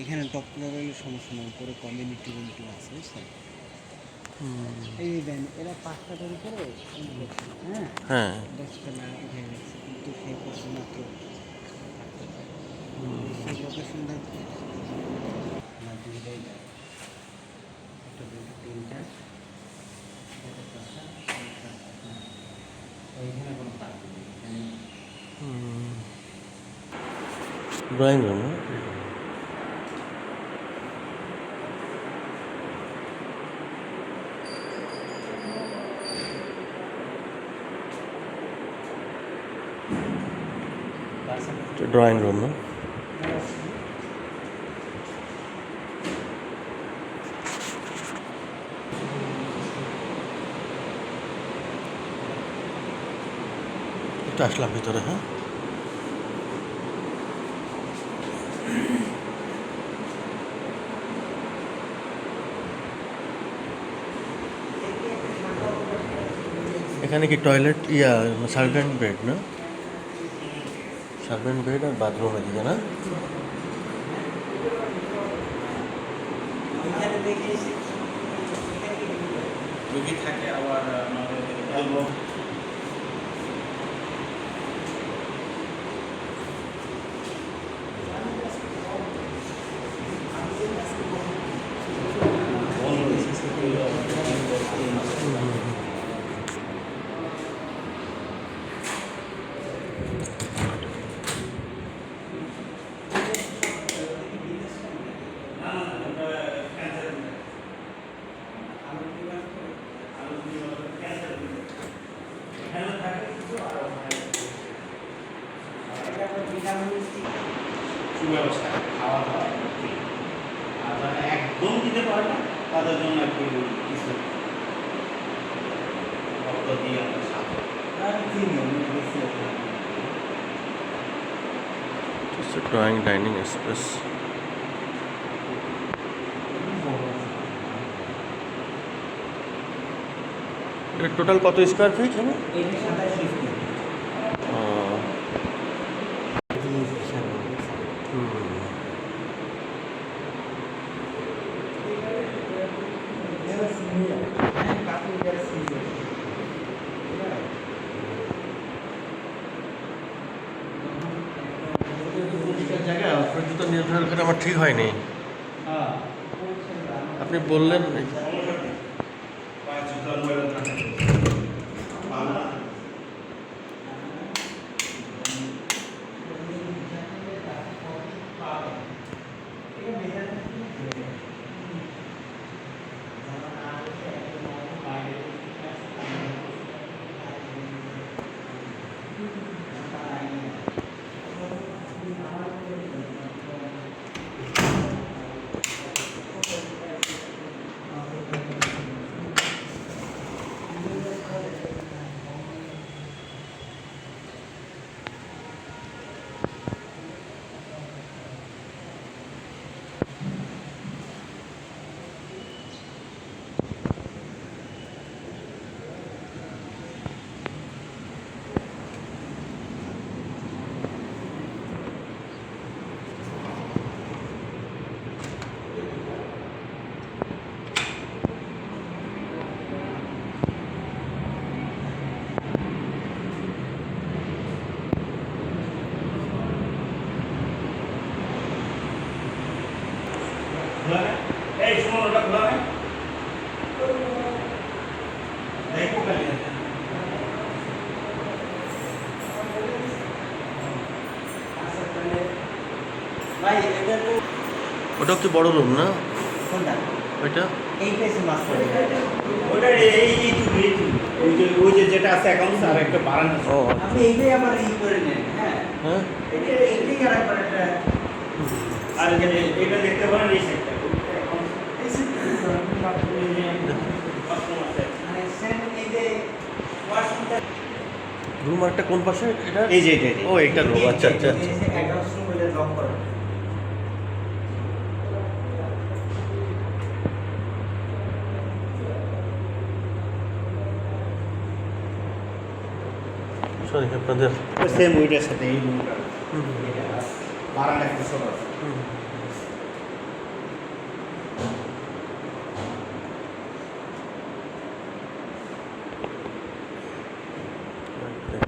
এখানে টপ ফ্লোরের সমস্যা নেই, উপরে কমিউনিটি রুমটি আছে বুঝছেন। এই দেন এরা 5টা তৈরি করে হ্যাঁ হ্যাঁ 10টা না উঠে গেছে, কিন্তু সেই করছে মাত্র 8টা। সেই লোকেশনটা না দুইটাই দেয়, একটা দুটো তিনটা এইখানে কোনো পার্ক নেই, এখানে ড্রয়িং রুম না? ড্রয়িং রুম না? একটু আসলাম ভিতরে। হ্যাঁ এখানে কি টয়লেট সার্ভেন্ট বেড না? সার্ভেন্ট বেড আর বাথরুম এদিকে না? রুগী থাকে আবার আমাদের সুব্যবস্থা খাওয়া দাওয়া আর যারা একদম দিতে পারে না তাদের জন্য একটু কিছু রক্ত দিয়ে আমরা সাথে Just a drawing dining space. এটা টোটাল কত স্কোয়ার ফিট হবে? জায়গা জুতো নির্ধারণ করে আমার ঠিক হয়নি। আপনি বললেন এই শুনুন ওটা খোলা নেই দেখো খালি ভাই এটা তো ওটা কি বড় রুম না? কোনটা? ওইটা এই পেছে মাস্টার ওটা ওই যে যেটা আছে অ্যাকাউন্টস আর একটা বারান্দা ও আপনি এইটাই আবার ই করে নেন। হ্যাঁ হ্যাঁ এইটাই আর একবার একটা আর এটা দেখতে পারেন এই সাইডটা মানে সেম এই যে ওয়াশরুমটা রুম একটা কোন পাশে এটা? এই যে এটা ও এইটা রুম। আচ্ছা আচ্ছা এই যে অ্যাটাচ রুম বলে লক করা। সরি আপনাদের সেম ওইটার সাথে এই রুমটা বারান্দা একটা ছোট আছে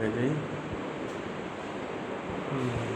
এই যে হুম